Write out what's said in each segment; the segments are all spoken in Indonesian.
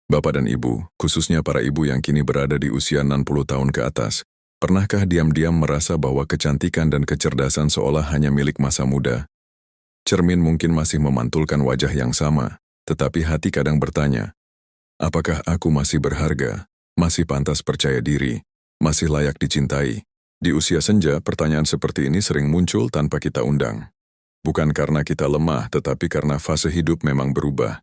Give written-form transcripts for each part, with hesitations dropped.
Bapak dan Ibu, khususnya para ibu yang kini berada di usia 60 tahun ke atas, pernahkah diam-diam merasa bahwa kecantikan dan kecerdasan seolah hanya milik masa muda? Cermin mungkin masih memantulkan wajah yang sama, tetapi hati kadang bertanya, apakah aku masih berharga, masih pantas percaya diri, masih layak dicintai? Di usia senja, pertanyaan seperti ini sering muncul tanpa kita undang. Bukan karena kita lemah, tetapi karena fase hidup memang berubah.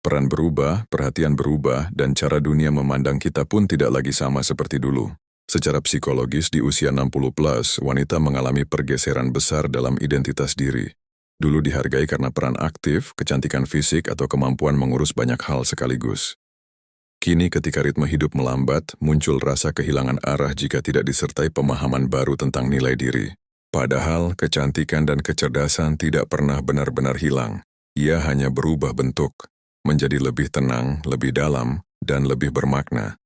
Peran berubah, perhatian berubah, dan cara dunia memandang kita pun tidak lagi sama seperti dulu. Secara psikologis, di usia 60 plus, wanita mengalami pergeseran besar dalam identitas diri. Dulu dihargai karena peran aktif, kecantikan fisik, atau kemampuan mengurus banyak hal sekaligus. Kini ketika ritme hidup melambat, muncul rasa kehilangan arah jika tidak disertai pemahaman baru tentang nilai diri. Padahal, kecantikan dan kecerdasan tidak pernah benar-benar hilang. Ia hanya berubah bentuk, menjadi lebih tenang, lebih dalam, dan lebih bermakna.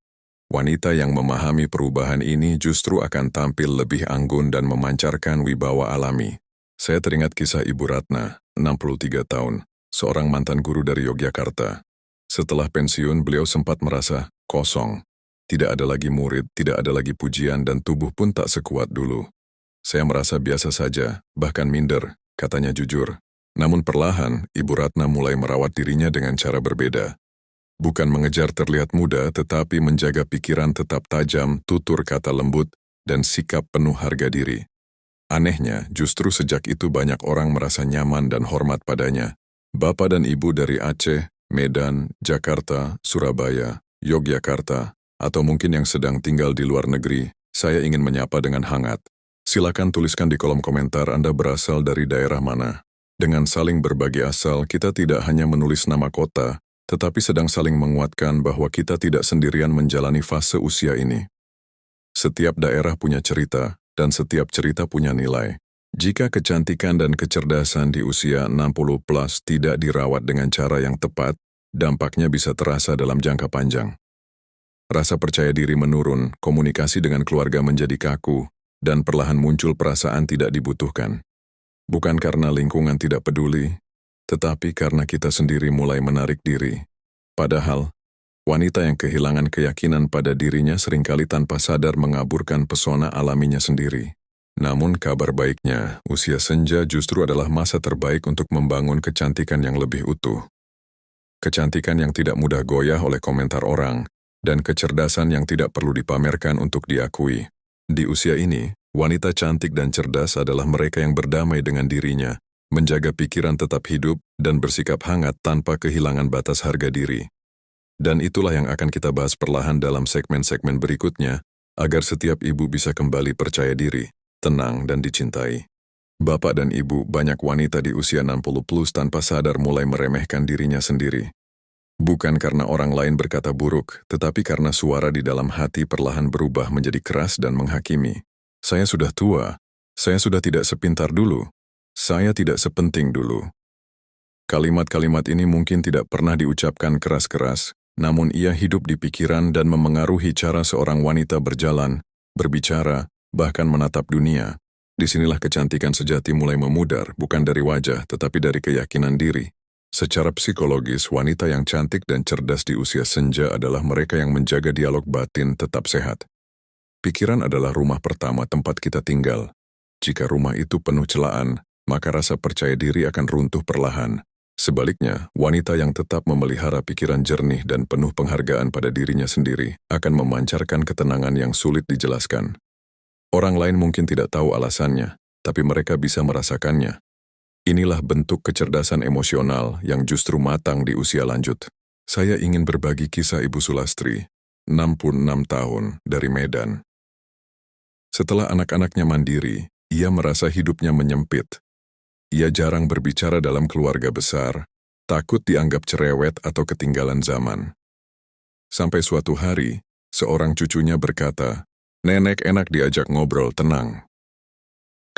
Wanita yang memahami perubahan ini justru akan tampil lebih anggun dan memancarkan wibawa alami. Saya teringat kisah Ibu Ratna, 63 tahun, seorang mantan guru dari Yogyakarta. Setelah pensiun, beliau sempat merasa kosong. Tidak ada lagi murid, tidak ada lagi pujian, dan tubuh pun tak sekuat dulu. Saya merasa biasa saja, bahkan minder, katanya jujur. Namun perlahan, Ibu Ratna mulai merawat dirinya dengan cara berbeda. Bukan mengejar terlihat muda, tetapi menjaga pikiran tetap tajam, tutur kata lembut, dan sikap penuh harga diri. Anehnya, justru sejak itu banyak orang merasa nyaman dan hormat padanya. Bapak dan Ibu dari Aceh, Medan, Jakarta, Surabaya, Yogyakarta, atau mungkin yang sedang tinggal di luar negeri, saya ingin menyapa dengan hangat. Silakan tuliskan di kolom komentar Anda berasal dari daerah mana. Dengan saling berbagi asal, kita tidak hanya menulis nama kota, tetapi sedang saling menguatkan bahwa kita tidak sendirian menjalani fase usia ini. Setiap daerah punya cerita, dan setiap cerita punya nilai. Jika kecantikan dan kecerdasan di usia 60 plus tidak dirawat dengan cara yang tepat, dampaknya bisa terasa dalam jangka panjang. Rasa percaya diri menurun, komunikasi dengan keluarga menjadi kaku, dan perlahan muncul perasaan tidak dibutuhkan. Bukan karena lingkungan tidak peduli, tetapi karena kita sendiri mulai menarik diri. Padahal, wanita yang kehilangan keyakinan pada dirinya seringkali tanpa sadar mengaburkan pesona alaminya sendiri. Namun kabar baiknya, usia senja justru adalah masa terbaik untuk membangun kecantikan yang lebih utuh. Kecantikan yang tidak mudah goyah oleh komentar orang, dan kecerdasan yang tidak perlu dipamerkan untuk diakui. Di usia ini, wanita cantik dan cerdas adalah mereka yang berdamai dengan dirinya, menjaga pikiran tetap hidup, dan bersikap hangat tanpa kehilangan batas harga diri. Dan itulah yang akan kita bahas perlahan dalam segmen-segmen berikutnya, agar setiap ibu bisa kembali percaya diri, tenang, dan dicintai. Bapak dan Ibu, banyak wanita di usia 60 plus tanpa sadar mulai meremehkan dirinya sendiri. Bukan karena orang lain berkata buruk, tetapi karena suara di dalam hati perlahan berubah menjadi keras dan menghakimi. Saya sudah tua, saya sudah tidak sepintar dulu, saya tidak sepenting dulu. Kalimat-kalimat ini mungkin tidak pernah diucapkan keras-keras, namun ia hidup di pikiran dan memengaruhi cara seorang wanita berjalan, berbicara, bahkan menatap dunia. Disinilah kecantikan sejati mulai memudar, bukan dari wajah, tetapi dari keyakinan diri. Secara psikologis, wanita yang cantik dan cerdas di usia senja adalah mereka yang menjaga dialog batin tetap sehat. Pikiran adalah rumah pertama tempat kita tinggal. Jika rumah itu penuh celaan, maka rasa percaya diri akan runtuh perlahan. Sebaliknya, wanita yang tetap memelihara pikiran jernih dan penuh penghargaan pada dirinya sendiri akan memancarkan ketenangan yang sulit dijelaskan. Orang lain mungkin tidak tahu alasannya, tapi mereka bisa merasakannya. Inilah bentuk kecerdasan emosional yang justru matang di usia lanjut. Saya ingin berbagi kisah Ibu Sulastri, 66 tahun, dari Medan. Setelah anak-anaknya mandiri, ia merasa hidupnya menyempit. Ia jarang berbicara dalam keluarga besar, takut dianggap cerewet atau ketinggalan zaman. Sampai suatu hari, seorang cucunya berkata, "Nenek enak diajak ngobrol tenang."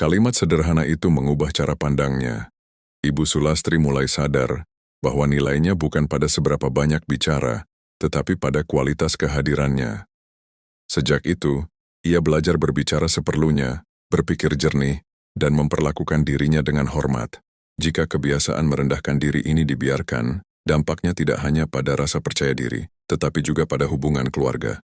Kalimat sederhana itu mengubah cara pandangnya. Ibu Sulastri mulai sadar bahwa nilainya bukan pada seberapa banyak bicara, tetapi pada kualitas kehadirannya. Sejak itu, ia belajar berbicara seperlunya, berpikir jernih, dan memperlakukan dirinya dengan hormat. Jika kebiasaan merendahkan diri ini dibiarkan, Dampaknya tidak hanya pada rasa percaya diri, tetapi juga pada hubungan keluarga.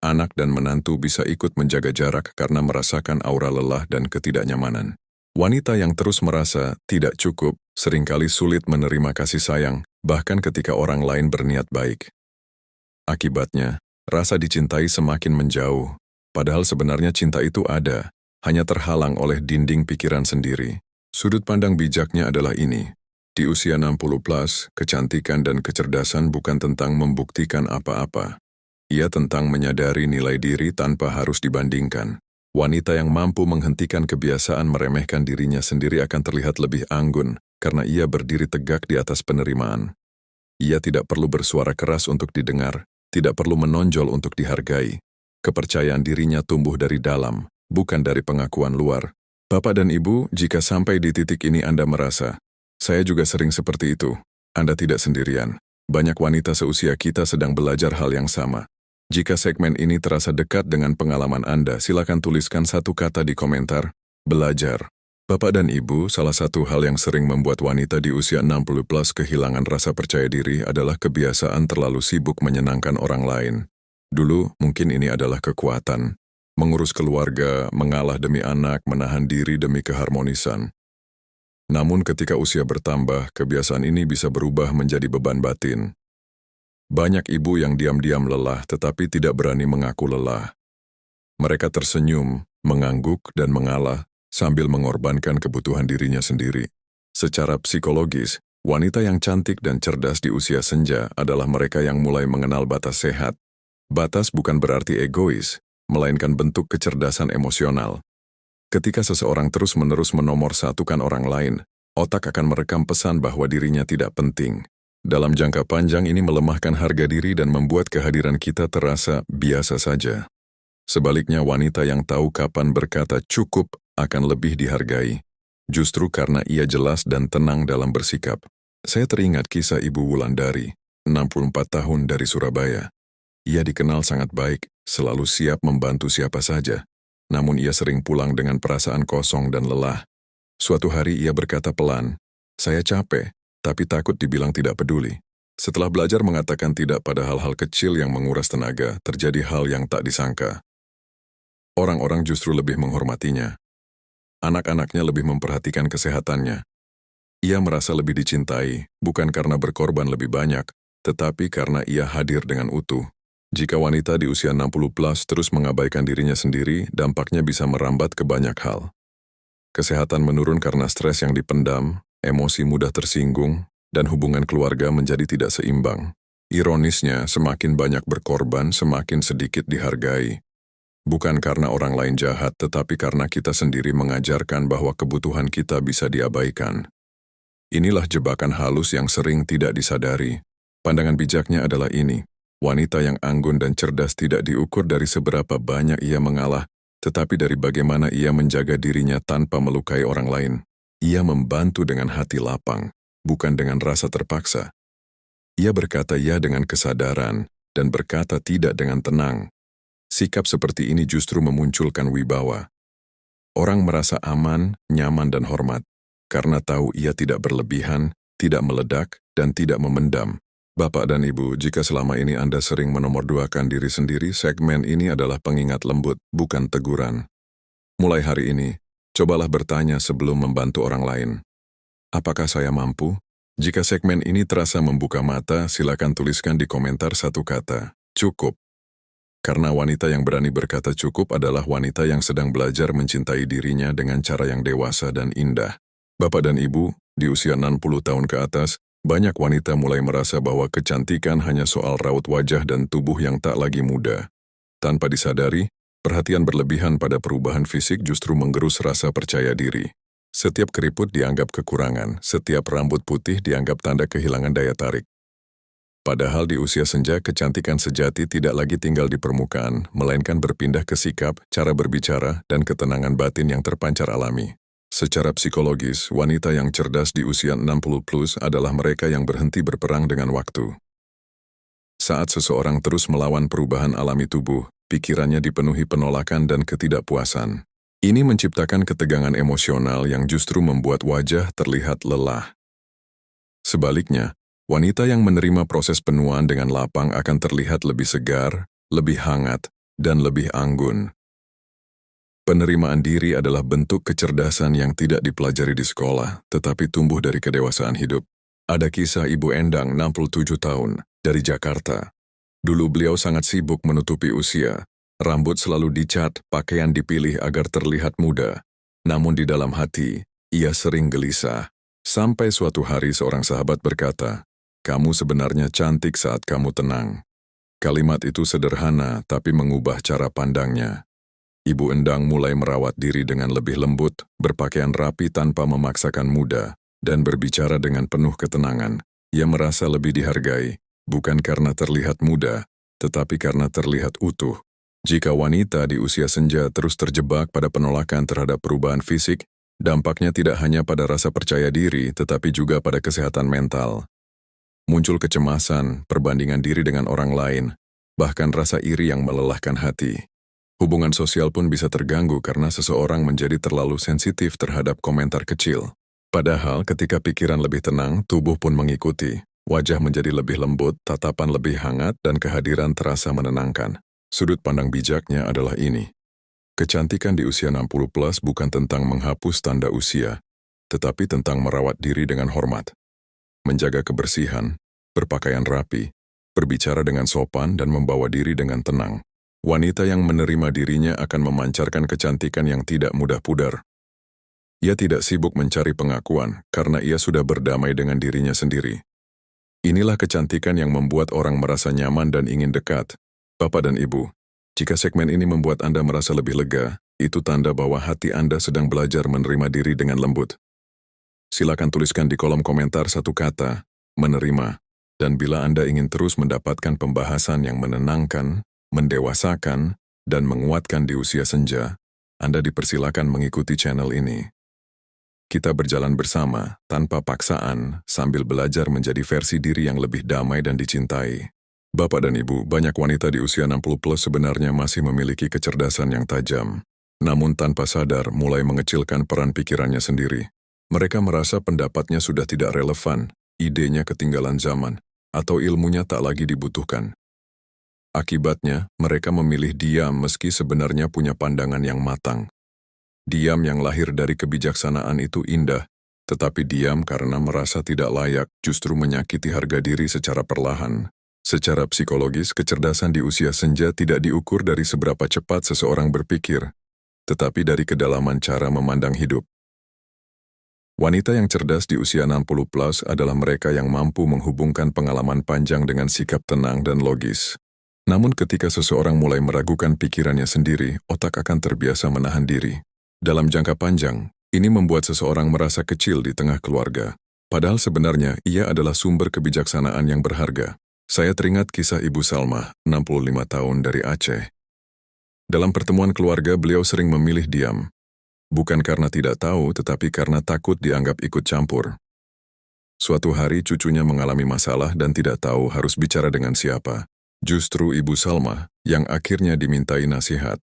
Anak dan menantu bisa ikut menjaga jarak karena merasakan aura lelah dan ketidaknyamanan. Wanita yang terus merasa tidak cukup seringkali sulit menerima kasih sayang, bahkan ketika orang lain berniat baik. Akibatnya, rasa dicintai semakin menjauh, padahal sebenarnya cinta itu ada, hanya terhalang oleh dinding pikiran sendiri. Sudut pandang bijaknya adalah ini. Di usia 60 plus, kecantikan dan kecerdasan bukan tentang membuktikan apa-apa. Ia tentang menyadari nilai diri tanpa harus dibandingkan. Wanita yang mampu menghentikan kebiasaan meremehkan dirinya sendiri akan terlihat lebih anggun karena ia berdiri tegak di atas penerimaan. Ia tidak perlu bersuara keras untuk didengar, tidak perlu menonjol untuk dihargai. Kepercayaan dirinya tumbuh dari dalam, bukan dari pengakuan luar. Bapak dan Ibu, jika sampai di titik ini Anda merasa, saya juga sering seperti itu, Anda tidak sendirian. Banyak wanita seusia kita sedang belajar hal yang sama. Jika segmen ini terasa dekat dengan pengalaman Anda, silakan tuliskan satu kata di komentar, belajar. Bapak dan Ibu, salah satu hal yang sering membuat wanita di usia 60 plus kehilangan rasa percaya diri adalah kebiasaan terlalu sibuk menyenangkan orang lain. Dulu, mungkin ini adalah kekuatan. Mengurus keluarga, mengalah demi anak, menahan diri demi keharmonisan. Namun ketika usia bertambah, kebiasaan ini bisa berubah menjadi beban batin. Banyak ibu yang diam-diam lelah tetapi tidak berani mengaku lelah. Mereka tersenyum, mengangguk, dan mengalah sambil mengorbankan kebutuhan dirinya sendiri. Secara psikologis, wanita yang cantik dan cerdas di usia senja adalah mereka yang mulai mengenal batas sehat. Batas bukan berarti egois, melainkan bentuk kecerdasan emosional. Ketika seseorang terus-menerus menomorsatukan orang lain, otak akan merekam pesan bahwa dirinya tidak penting. Dalam jangka panjang ini melemahkan harga diri dan membuat kehadiran kita terasa biasa saja. Sebaliknya wanita yang tahu kapan berkata cukup akan lebih dihargai, justru karena ia jelas dan tenang dalam bersikap. Saya teringat kisah Ibu Wulandari, 64 tahun dari Surabaya. Ia dikenal sangat baik, selalu siap membantu siapa saja. Namun ia sering pulang dengan perasaan kosong dan lelah. Suatu hari ia berkata pelan, "Saya capek, tapi takut dibilang tidak peduli." Setelah belajar mengatakan tidak pada hal-hal kecil yang menguras tenaga, terjadi hal yang tak disangka. Orang-orang justru lebih menghormatinya. Anak-anaknya lebih memperhatikan kesehatannya. Ia merasa lebih dicintai, bukan karena berkorban lebih banyak, tetapi karena ia hadir dengan utuh. Jika wanita di usia 60 plus terus mengabaikan dirinya sendiri, dampaknya bisa merambat ke banyak hal. Kesehatan menurun karena stres yang dipendam, emosi mudah tersinggung, dan hubungan keluarga menjadi tidak seimbang. Ironisnya, semakin banyak berkorban, semakin sedikit dihargai. Bukan karena orang lain jahat, tetapi karena kita sendiri mengajarkan bahwa kebutuhan kita bisa diabaikan. Inilah jebakan halus yang sering tidak disadari. Pandangan bijaknya adalah ini. Wanita yang anggun dan cerdas tidak diukur dari seberapa banyak ia mengalah, tetapi dari bagaimana ia menjaga dirinya tanpa melukai orang lain. Ia membantu dengan hati lapang, bukan dengan rasa terpaksa. Ia berkata ya dengan kesadaran, dan berkata tidak dengan tenang. Sikap seperti ini justru memunculkan wibawa. Orang merasa aman, nyaman, dan hormat, karena tahu ia tidak berlebihan, tidak meledak, dan tidak memendam. Bapak dan Ibu, jika selama ini Anda sering menomorduakan diri sendiri, segmen ini adalah pengingat lembut, bukan teguran. Mulai hari ini, cobalah bertanya sebelum membantu orang lain. Apakah saya mampu? Jika segmen ini terasa membuka mata, silakan tuliskan di komentar satu kata, cukup. Karena wanita yang berani berkata cukup adalah wanita yang sedang belajar mencintai dirinya dengan cara yang dewasa dan indah. Bapak dan Ibu, di usia 60 tahun ke atas, banyak wanita mulai merasa bahwa kecantikan hanya soal raut wajah dan tubuh yang tak lagi muda. Tanpa disadari, perhatian berlebihan pada perubahan fisik justru menggerus rasa percaya diri. Setiap keriput dianggap kekurangan, setiap rambut putih dianggap tanda kehilangan daya tarik. Padahal di usia senja, kecantikan sejati tidak lagi tinggal di permukaan, melainkan berpindah ke sikap, cara berbicara, dan ketenangan batin yang terpancar alami. Secara psikologis, wanita yang cerdas di usia 60 plus adalah mereka yang berhenti berperang dengan waktu. Saat seseorang terus melawan perubahan alami tubuh, pikirannya dipenuhi penolakan dan ketidakpuasan. Ini menciptakan ketegangan emosional yang justru membuat wajah terlihat lelah. Sebaliknya, Wanita yang menerima proses penuaan dengan lapang akan terlihat lebih segar, lebih hangat, dan lebih anggun. Penerimaan diri adalah bentuk kecerdasan yang tidak dipelajari di sekolah, tetapi tumbuh dari kedewasaan hidup. Ada kisah Ibu Endang, 67 tahun, dari Jakarta. Dulu beliau sangat sibuk menutupi usia. Rambut selalu dicat, pakaian dipilih agar terlihat muda. Namun di dalam hati, ia sering gelisah. Sampai suatu hari seorang sahabat berkata, "Kamu sebenarnya cantik saat kamu tenang." Kalimat itu sederhana, tapi mengubah cara pandangnya. Ibu Endang mulai merawat diri dengan lebih lembut, berpakaian rapi tanpa memaksakan muda, dan berbicara dengan penuh ketenangan. Ia merasa lebih dihargai, bukan karena terlihat muda, tetapi karena terlihat utuh. Jika wanita di usia senja terus terjebak pada penolakan terhadap perubahan fisik, dampaknya tidak hanya pada rasa percaya diri, tetapi juga pada kesehatan mental. Muncul kecemasan, perbandingan diri dengan orang lain, bahkan rasa iri yang melelahkan hati. Hubungan sosial pun bisa terganggu karena seseorang menjadi terlalu sensitif terhadap komentar kecil. Padahal ketika pikiran lebih tenang, tubuh pun mengikuti. Wajah menjadi lebih lembut, tatapan lebih hangat, dan kehadiran terasa menenangkan. Sudut pandang bijaknya adalah ini. Kecantikan di usia 60 plus bukan tentang menghapus tanda usia, tetapi tentang merawat diri dengan hormat. Menjaga kebersihan, berpakaian rapi, berbicara dengan sopan, dan membawa diri dengan tenang. Wanita yang menerima dirinya akan memancarkan kecantikan yang tidak mudah pudar. Ia tidak sibuk mencari pengakuan karena ia sudah berdamai dengan dirinya sendiri. Inilah kecantikan yang membuat orang merasa nyaman dan ingin dekat. Bapak dan Ibu, jika segmen ini membuat Anda merasa lebih lega, itu tanda bahwa hati Anda sedang belajar menerima diri dengan lembut. Silakan tuliskan di kolom komentar satu kata, menerima. Dan bila Anda ingin terus mendapatkan pembahasan yang menenangkan, mendewasakan, dan menguatkan di usia senja, Anda dipersilakan mengikuti channel ini. Kita berjalan bersama, tanpa paksaan, sambil belajar menjadi versi diri yang lebih damai dan dicintai. Bapak dan Ibu, banyak wanita di usia 60 plus sebenarnya masih memiliki kecerdasan yang tajam, namun tanpa sadar mulai mengecilkan peran pikirannya sendiri. Mereka merasa pendapatnya sudah tidak relevan, idenya ketinggalan zaman, atau ilmunya tak lagi dibutuhkan. Akibatnya, mereka memilih diam meski sebenarnya punya pandangan yang matang. Diam yang lahir dari kebijaksanaan itu indah, tetapi diam karena merasa tidak layak justru menyakiti harga diri secara perlahan. Secara psikologis, kecerdasan di usia senja tidak diukur dari seberapa cepat seseorang berpikir, tetapi dari kedalaman cara memandang hidup. Wanita yang cerdas di usia 60 plus adalah mereka yang mampu menghubungkan pengalaman panjang dengan sikap tenang dan logis. Namun ketika seseorang mulai meragukan pikirannya sendiri, otak akan terbiasa menahan diri. Dalam jangka panjang, ini membuat seseorang merasa kecil di tengah keluarga. Padahal sebenarnya ia adalah sumber kebijaksanaan yang berharga. Saya teringat kisah Ibu Salma, 65 tahun dari Aceh. Dalam pertemuan keluarga, beliau sering memilih diam. Bukan karena tidak tahu, tetapi karena takut dianggap ikut campur. Suatu hari cucunya mengalami masalah dan tidak tahu harus bicara dengan siapa. Justru Ibu Salma yang akhirnya dimintai nasihat.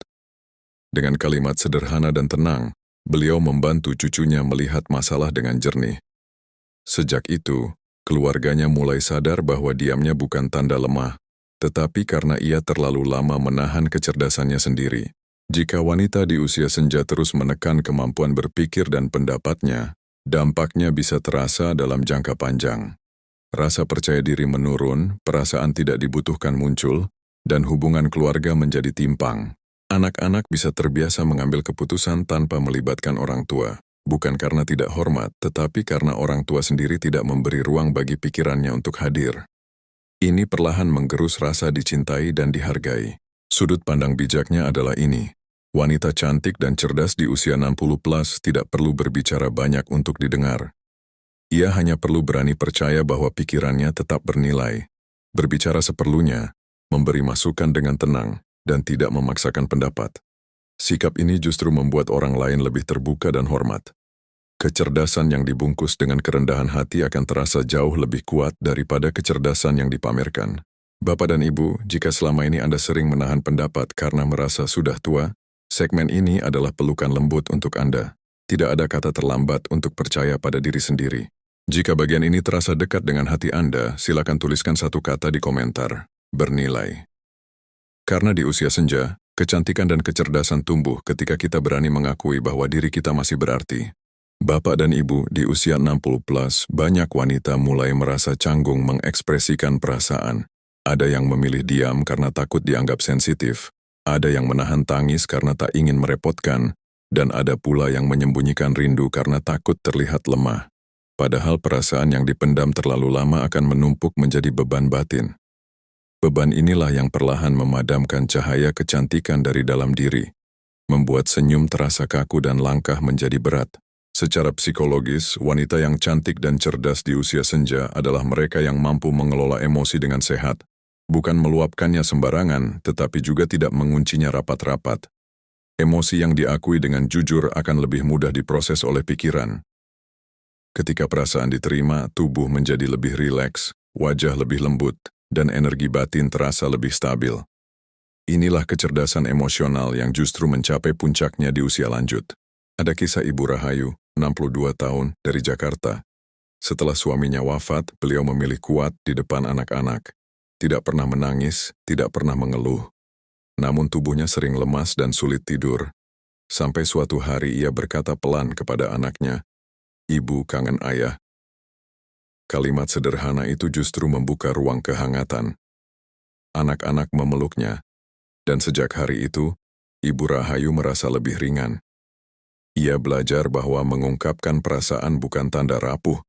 Dengan kalimat sederhana dan tenang, beliau membantu cucunya melihat masalah dengan jernih. Sejak itu, keluarganya mulai sadar bahwa diamnya bukan tanda lemah, tetapi karena ia terlalu lama menahan kecerdasannya sendiri. Jika wanita di usia senja terus menekan kemampuan berpikir dan pendapatnya, dampaknya bisa terasa dalam jangka panjang. Rasa percaya diri menurun, perasaan tidak dibutuhkan muncul, dan hubungan keluarga menjadi timpang. Anak-anak bisa terbiasa mengambil keputusan tanpa melibatkan orang tua, bukan karena tidak hormat, tetapi karena orang tua sendiri tidak memberi ruang bagi pikirannya untuk hadir. Ini perlahan menggerus rasa dicintai dan dihargai. Sudut pandang bijaknya adalah ini. Wanita cantik dan cerdas di usia 60 plus tidak perlu berbicara banyak untuk didengar. Ia hanya perlu berani percaya bahwa pikirannya tetap bernilai, berbicara seperlunya, memberi masukan dengan tenang, dan tidak memaksakan pendapat. Sikap ini justru membuat orang lain lebih terbuka dan hormat. Kecerdasan yang dibungkus dengan kerendahan hati akan terasa jauh lebih kuat daripada kecerdasan yang dipamerkan. Bapak dan Ibu, jika selama ini Anda sering menahan pendapat karena merasa sudah tua, segmen ini adalah pelukan lembut untuk Anda. Tidak ada kata terlambat untuk percaya pada diri sendiri. Jika bagian ini terasa dekat dengan hati Anda, silakan tuliskan satu kata di komentar. Bernilai. Karena di usia senja, kecantikan dan kecerdasan tumbuh ketika kita berani mengakui bahwa diri kita masih berarti. Bapak dan Ibu, di usia 60 plus, banyak wanita mulai merasa canggung mengekspresikan perasaan. Ada yang memilih diam karena takut dianggap sensitif, ada yang menahan tangis karena tak ingin merepotkan, dan ada pula yang menyembunyikan rindu karena takut terlihat lemah. Padahal perasaan yang dipendam terlalu lama akan menumpuk menjadi beban batin. Beban inilah yang perlahan memadamkan cahaya kecantikan dari dalam diri, membuat senyum terasa kaku dan langkah menjadi berat. Secara psikologis, wanita yang cantik dan cerdas di usia senja adalah mereka yang mampu mengelola emosi dengan sehat, bukan meluapkannya sembarangan, tetapi juga tidak menguncinya rapat-rapat. Emosi yang diakui dengan jujur akan lebih mudah diproses oleh pikiran. Ketika perasaan diterima, tubuh menjadi lebih rileks, wajah lebih lembut, dan energi batin terasa lebih stabil. Inilah kecerdasan emosional yang justru mencapai puncaknya di usia lanjut. Ada kisah Ibu Rahayu, 62 tahun, dari Jakarta. Setelah suaminya wafat, beliau memilih kuat di depan anak-anak. Tidak pernah menangis, tidak pernah mengeluh. Namun tubuhnya sering lemas dan sulit tidur. Sampai suatu hari ia berkata pelan kepada anaknya, "Ibu kangen ayah." Kalimat sederhana itu justru membuka ruang kehangatan. Anak-anak memeluknya, dan sejak hari itu, Ibu Rahayu merasa lebih ringan. Ia belajar bahwa mengungkapkan perasaan bukan tanda rapuh,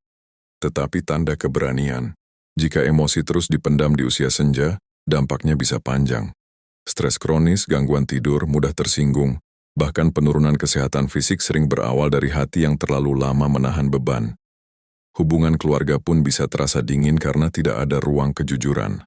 tetapi tanda keberanian. Jika emosi terus dipendam di usia senja, dampaknya bisa panjang. Stres kronis, gangguan tidur, mudah tersinggung, bahkan penurunan kesehatan fisik sering berawal dari hati yang terlalu lama menahan beban. Hubungan keluarga pun bisa terasa dingin karena tidak ada ruang kejujuran.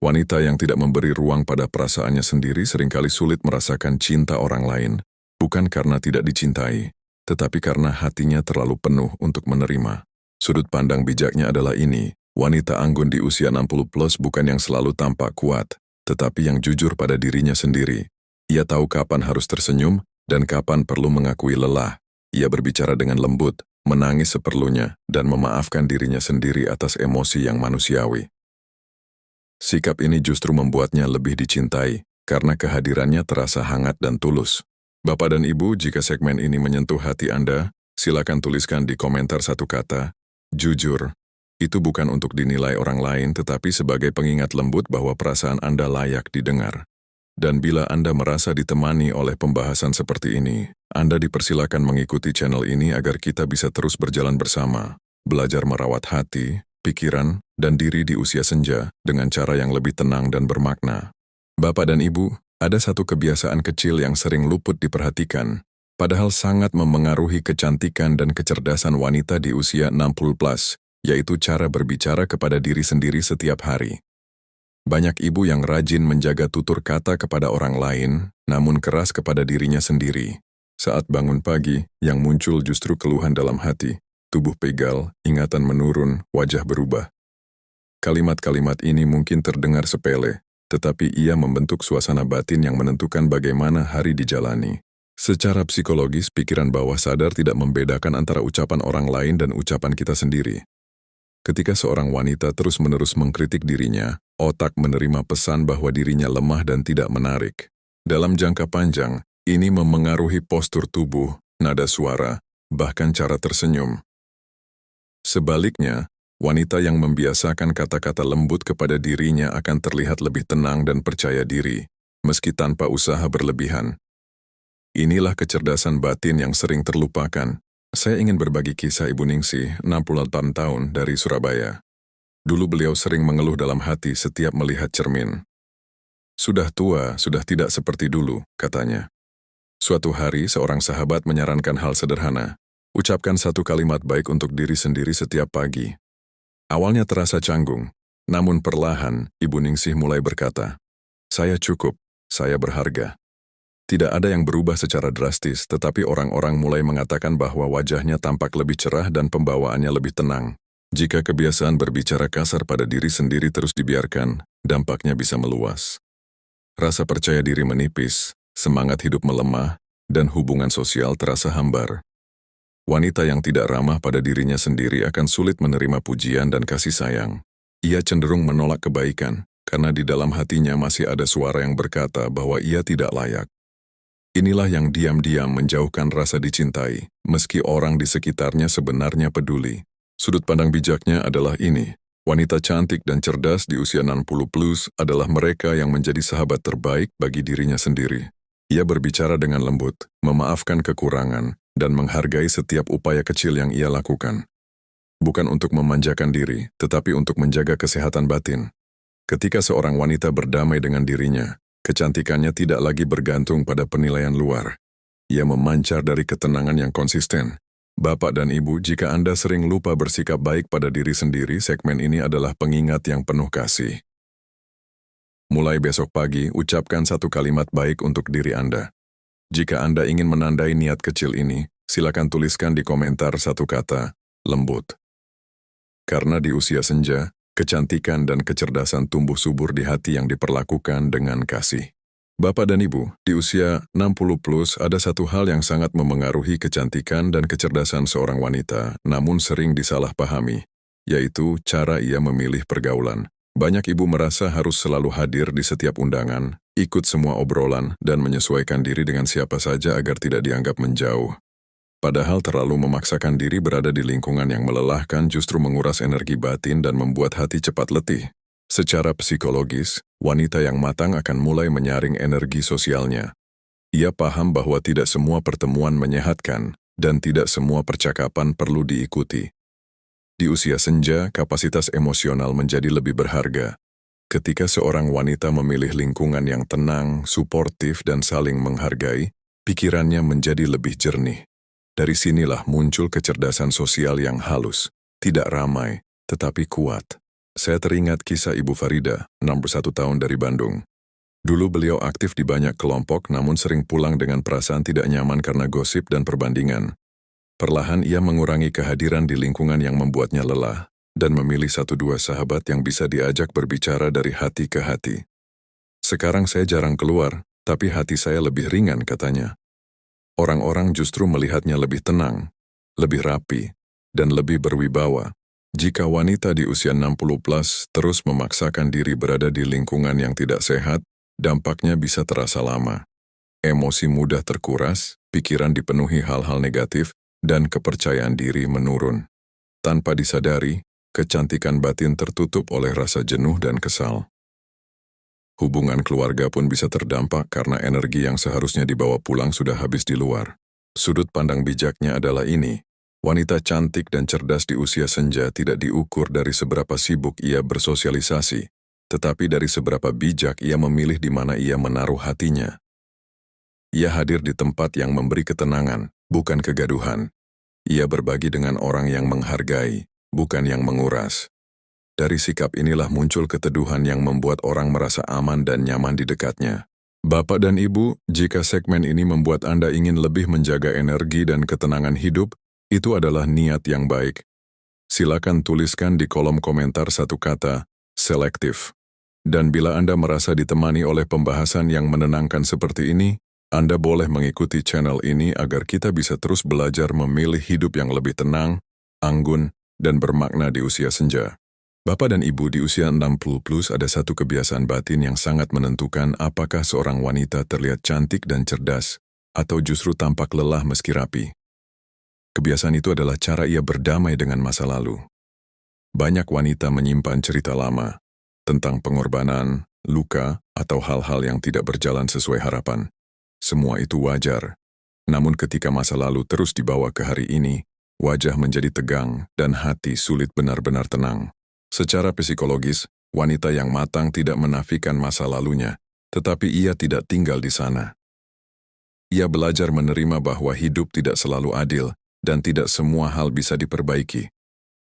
Wanita yang tidak memberi ruang pada perasaannya sendiri seringkali sulit merasakan cinta orang lain, bukan karena tidak dicintai, tetapi karena hatinya terlalu penuh untuk menerima. Sudut pandang bijaknya adalah ini, wanita anggun di usia 60 plus bukan yang selalu tampak kuat, tetapi yang jujur pada dirinya sendiri. Ia tahu kapan harus tersenyum dan kapan perlu mengakui lelah. Ia berbicara dengan lembut, menangis seperlunya, dan memaafkan dirinya sendiri atas emosi yang manusiawi. Sikap ini justru membuatnya lebih dicintai, karena kehadirannya terasa hangat dan tulus. Bapak dan Ibu, jika segmen ini menyentuh hati Anda, silakan tuliskan di komentar satu kata, jujur. Itu bukan untuk dinilai orang lain, tetapi sebagai pengingat lembut bahwa perasaan Anda layak didengar. Dan bila Anda merasa ditemani oleh pembahasan seperti ini, Anda dipersilakan mengikuti channel ini agar kita bisa terus berjalan bersama, belajar merawat hati, pikiran, dan diri di usia senja dengan cara yang lebih tenang dan bermakna. Bapak dan Ibu, ada satu kebiasaan kecil yang sering luput diperhatikan, padahal sangat memengaruhi kecantikan dan kecerdasan wanita di usia 60 plus, yaitu cara berbicara kepada diri sendiri setiap hari. Banyak ibu yang rajin menjaga tutur kata kepada orang lain, namun keras kepada dirinya sendiri. Saat bangun pagi, yang muncul justru keluhan dalam hati, tubuh pegal, ingatan menurun, wajah berubah. Kalimat-kalimat ini mungkin terdengar sepele, tetapi ia membentuk suasana batin yang menentukan bagaimana hari dijalani. Secara psikologis, pikiran bawah sadar tidak membedakan antara ucapan orang lain dan ucapan kita sendiri. Ketika seorang wanita terus-menerus mengkritik dirinya, otak menerima pesan bahwa dirinya lemah dan tidak menarik. Dalam jangka panjang, ini memengaruhi postur tubuh, nada suara, bahkan cara tersenyum. Sebaliknya, wanita yang membiasakan kata-kata lembut kepada dirinya akan terlihat lebih tenang dan percaya diri, meski tanpa usaha berlebihan. Inilah kecerdasan batin yang sering terlupakan. Saya ingin berbagi kisah Ibu Ningsih, 68 tahun, dari Surabaya. Dulu beliau sering mengeluh dalam hati setiap melihat cermin. Sudah tua, sudah tidak seperti dulu, katanya. Suatu hari, seorang sahabat menyarankan hal sederhana. Ucapkan satu kalimat baik untuk diri sendiri setiap pagi. Awalnya terasa canggung, namun perlahan Ibu Ningsih mulai berkata, "Saya cukup, saya berharga." Tidak ada yang berubah secara drastis, tetapi orang-orang mulai mengatakan bahwa wajahnya tampak lebih cerah dan pembawaannya lebih tenang. Jika kebiasaan berbicara kasar pada diri sendiri terus dibiarkan, dampaknya bisa meluas. Rasa percaya diri menipis, semangat hidup melemah, dan hubungan sosial terasa hambar. Wanita yang tidak ramah pada dirinya sendiri akan sulit menerima pujian dan kasih sayang. Ia cenderung menolak kebaikan, karena di dalam hatinya masih ada suara yang berkata bahwa ia tidak layak. Inilah yang diam-diam menjauhkan rasa dicintai, meski orang di sekitarnya sebenarnya peduli. Sudut pandang bijaknya adalah ini. Wanita cantik dan cerdas di usia 60 plus adalah mereka yang menjadi sahabat terbaik bagi dirinya sendiri. Ia berbicara dengan lembut, memaafkan kekurangan, dan menghargai setiap upaya kecil yang ia lakukan. Bukan untuk memanjakan diri, tetapi untuk menjaga kesehatan batin. Ketika seorang wanita berdamai dengan dirinya, kecantikannya tidak lagi bergantung pada penilaian luar. Ia memancar dari ketenangan yang konsisten. Bapak dan Ibu, jika Anda sering lupa bersikap baik pada diri sendiri, segmen ini adalah pengingat yang penuh kasih. Mulai besok pagi, ucapkan satu kalimat baik untuk diri Anda. Jika Anda ingin menandai niat kecil ini, silakan tuliskan di komentar satu kata, lembut. Karena di usia senja, kecantikan dan kecerdasan tumbuh subur di hati yang diperlakukan dengan kasih. Bapak dan Ibu, di usia 60 plus ada satu hal yang sangat memengaruhi kecantikan dan kecerdasan seorang wanita, namun sering disalahpahami, yaitu cara ia memilih pergaulan. Banyak ibu merasa harus selalu hadir di setiap undangan, ikut semua obrolan, dan menyesuaikan diri dengan siapa saja agar tidak dianggap menjauh. Padahal terlalu memaksakan diri berada di lingkungan yang melelahkan justru menguras energi batin dan membuat hati cepat letih. Secara psikologis, wanita yang matang akan mulai menyaring energi sosialnya. Ia paham bahwa tidak semua pertemuan menyehatkan, dan tidak semua percakapan perlu diikuti. Di usia senja, kapasitas emosional menjadi lebih berharga. Ketika seorang wanita memilih lingkungan yang tenang, suportif, dan saling menghargai, pikirannya menjadi lebih jernih. Dari sinilah muncul kecerdasan sosial yang halus, tidak ramai, tetapi kuat. Saya teringat kisah Ibu Farida, 61 tahun dari Bandung. Dulu beliau aktif di banyak kelompok namun sering pulang dengan perasaan tidak nyaman karena gosip dan perbandingan. Perlahan ia mengurangi kehadiran di lingkungan yang membuatnya lelah, dan memilih 1-2 sahabat yang bisa diajak berbicara dari hati ke hati. Sekarang saya jarang keluar, tapi hati saya lebih ringan katanya. Orang-orang justru melihatnya lebih tenang, lebih rapi, dan lebih berwibawa. Jika wanita di usia 60 plus terus memaksakan diri berada di lingkungan yang tidak sehat, dampaknya bisa terasa lama. Emosi mudah terkuras, pikiran dipenuhi hal-hal negatif, dan kepercayaan diri menurun. Tanpa disadari, kecantikan batin tertutup oleh rasa jenuh dan kesal. Hubungan keluarga pun bisa terdampak karena energi yang seharusnya dibawa pulang sudah habis di luar. Sudut pandang bijaknya adalah ini. Wanita cantik dan cerdas di usia senja tidak diukur dari seberapa sibuk ia bersosialisasi, tetapi dari seberapa bijak ia memilih di mana ia menaruh hatinya. Ia hadir di tempat yang memberi ketenangan, bukan kegaduhan. Ia berbagi dengan orang yang menghargai, bukan yang menguras. Dari sikap inilah muncul keteduhan yang membuat orang merasa aman dan nyaman di dekatnya. Bapak dan Ibu, jika segmen ini membuat Anda ingin lebih menjaga energi dan ketenangan hidup, itu adalah niat yang baik. Silakan tuliskan di kolom komentar satu kata, selektif. Dan bila Anda merasa ditemani oleh pembahasan yang menenangkan seperti ini, Anda boleh mengikuti channel ini agar kita bisa terus belajar memilih hidup yang lebih tenang, anggun, dan bermakna di usia senja. Bapak dan Ibu, di usia 60 plus ada satu kebiasaan batin yang sangat menentukan apakah seorang wanita terlihat cantik dan cerdas, atau justru tampak lelah meski rapi. Kebiasaan itu adalah cara ia berdamai dengan masa lalu. Banyak wanita menyimpan cerita lama, tentang pengorbanan, luka, atau hal-hal yang tidak berjalan sesuai harapan. Semua itu wajar. Namun ketika masa lalu terus dibawa ke hari ini, wajah menjadi tegang dan hati sulit benar-benar tenang. Secara psikologis, wanita yang matang tidak menafikan masa lalunya, tetapi ia tidak tinggal di sana. Ia belajar menerima bahwa hidup tidak selalu adil, dan tidak semua hal bisa diperbaiki.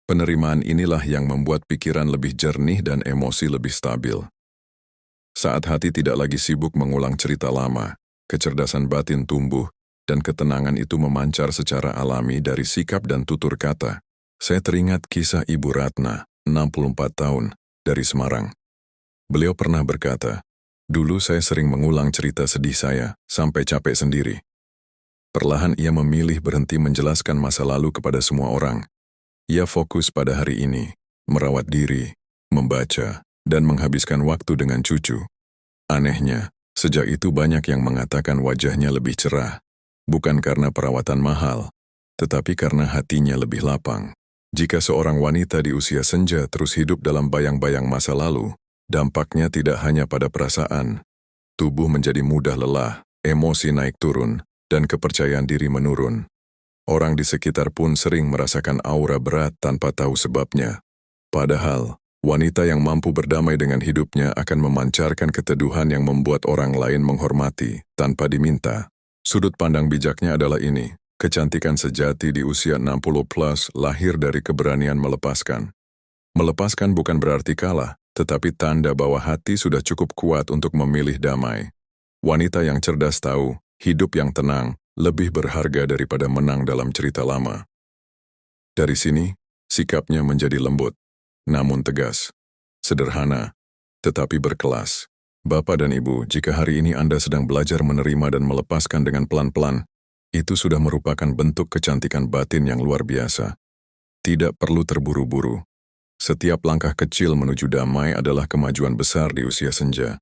Penerimaan inilah yang membuat pikiran lebih jernih dan emosi lebih stabil. Saat hati tidak lagi sibuk mengulang cerita lama, kecerdasan batin tumbuh, dan ketenangan itu memancar secara alami dari sikap dan tutur kata. Saya teringat kisah Ibu Ratna, 64 tahun, dari Semarang. Beliau pernah berkata, "Dulu saya sering mengulang cerita sedih saya, sampai capek sendiri. Perlahan ia memilih berhenti menjelaskan masa lalu kepada semua orang. Ia fokus pada hari ini, merawat diri, membaca, dan menghabiskan waktu dengan cucu. Anehnya, sejak itu banyak yang mengatakan wajahnya lebih cerah. Bukan karena perawatan mahal, tetapi karena hatinya lebih lapang. Jika seorang wanita di usia senja terus hidup dalam bayang-bayang masa lalu, dampaknya tidak hanya pada perasaan. Tubuh menjadi mudah lelah, emosi naik turun, dan kepercayaan diri menurun. Orang di sekitar pun sering merasakan aura berat tanpa tahu sebabnya. Padahal, wanita yang mampu berdamai dengan hidupnya akan memancarkan keteduhan yang membuat orang lain menghormati tanpa diminta. Sudut pandang bijaknya adalah ini, kecantikan sejati di usia 60 plus lahir dari keberanian melepaskan. Melepaskan bukan berarti kalah, tetapi tanda bahwa hati sudah cukup kuat untuk memilih damai. Wanita yang cerdas tahu, hidup yang tenang lebih berharga daripada menang dalam cerita lama. Dari sini, sikapnya menjadi lembut, namun tegas, sederhana, tetapi berkelas. Bapak dan Ibu, jika hari ini Anda sedang belajar menerima dan melepaskan dengan pelan-pelan, itu sudah merupakan bentuk kecantikan batin yang luar biasa. Tidak perlu terburu-buru. Setiap langkah kecil menuju damai adalah kemajuan besar di usia senja.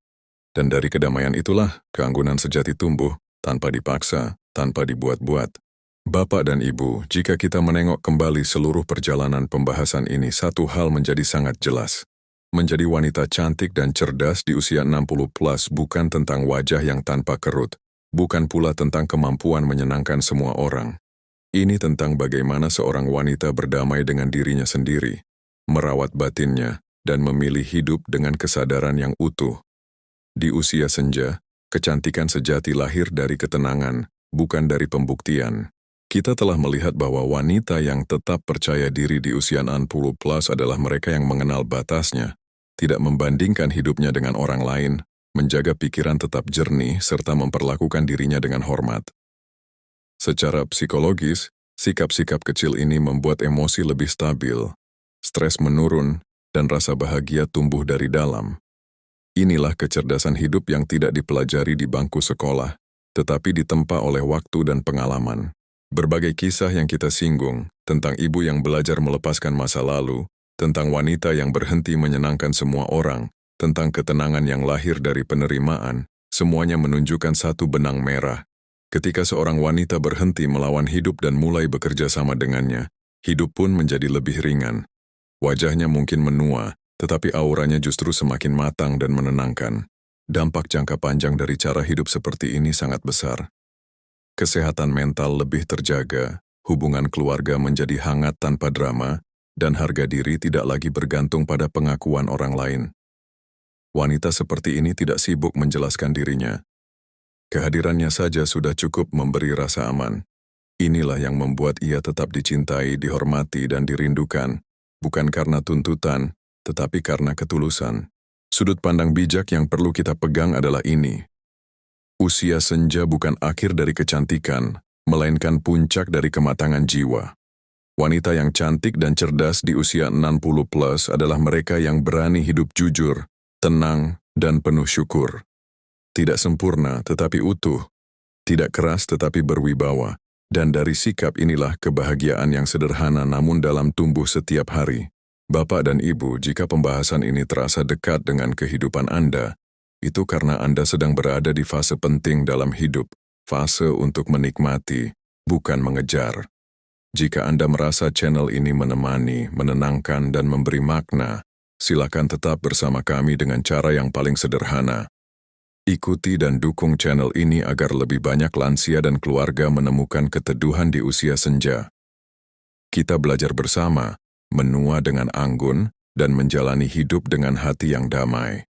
Dan dari kedamaian itulah keanggunan sejati tumbuh, tanpa dipaksa, tanpa dibuat-buat. Bapak dan Ibu, jika kita menengok kembali seluruh perjalanan pembahasan ini, satu hal menjadi sangat jelas. Menjadi wanita cantik dan cerdas di usia 60 plus bukan tentang wajah yang tanpa kerut, bukan pula tentang kemampuan menyenangkan semua orang. Ini tentang bagaimana seorang wanita berdamai dengan dirinya sendiri, merawat batinnya, dan memilih hidup dengan kesadaran yang utuh. Di usia senja, kecantikan sejati lahir dari ketenangan, bukan dari pembuktian. Kita telah melihat bahwa wanita yang tetap percaya diri di usia 60 plus adalah mereka yang mengenal batasnya, tidak membandingkan hidupnya dengan orang lain, menjaga pikiran tetap jernih, serta memperlakukan dirinya dengan hormat. Secara psikologis, sikap-sikap kecil ini membuat emosi lebih stabil, stres menurun, dan rasa bahagia tumbuh dari dalam. Inilah kecerdasan hidup yang tidak dipelajari di bangku sekolah, tetapi ditempa oleh waktu dan pengalaman. Berbagai kisah yang kita singgung, tentang ibu yang belajar melepaskan masa lalu, tentang wanita yang berhenti menyenangkan semua orang, tentang ketenangan yang lahir dari penerimaan, semuanya menunjukkan satu benang merah. Ketika seorang wanita berhenti melawan hidup dan mulai bekerja sama dengannya, hidup pun menjadi lebih ringan. Wajahnya mungkin menua, tetapi auranya justru semakin matang dan menenangkan. Dampak jangka panjang dari cara hidup seperti ini sangat besar. Kesehatan mental lebih terjaga, hubungan keluarga menjadi hangat tanpa drama, dan harga diri tidak lagi bergantung pada pengakuan orang lain. Wanita seperti ini tidak sibuk menjelaskan dirinya. Kehadirannya saja sudah cukup memberi rasa aman. Inilah yang membuat ia tetap dicintai, dihormati, dan dirindukan, bukan karena tuntutan, tetapi karena ketulusan. Sudut pandang bijak yang perlu kita pegang adalah ini. Usia senja bukan akhir dari kecantikan, melainkan puncak dari kematangan jiwa. Wanita yang cantik dan cerdas di usia 60 plus adalah mereka yang berani hidup jujur, tenang, dan penuh syukur. Tidak sempurna tetapi utuh, tidak keras tetapi berwibawa, dan dari sikap inilah kebahagiaan yang sederhana namun dalam tumbuh setiap hari. Bapak dan Ibu, jika pembahasan ini terasa dekat dengan kehidupan Anda, itu karena Anda sedang berada di fase penting dalam hidup, fase untuk menikmati, bukan mengejar. Jika Anda merasa channel ini menemani, menenangkan, dan memberi makna, silakan tetap bersama kami dengan cara yang paling sederhana. Ikuti dan dukung channel ini agar lebih banyak lansia dan keluarga menemukan keteduhan di usia senja. Kita belajar bersama, menua dengan anggun, dan menjalani hidup dengan hati yang damai.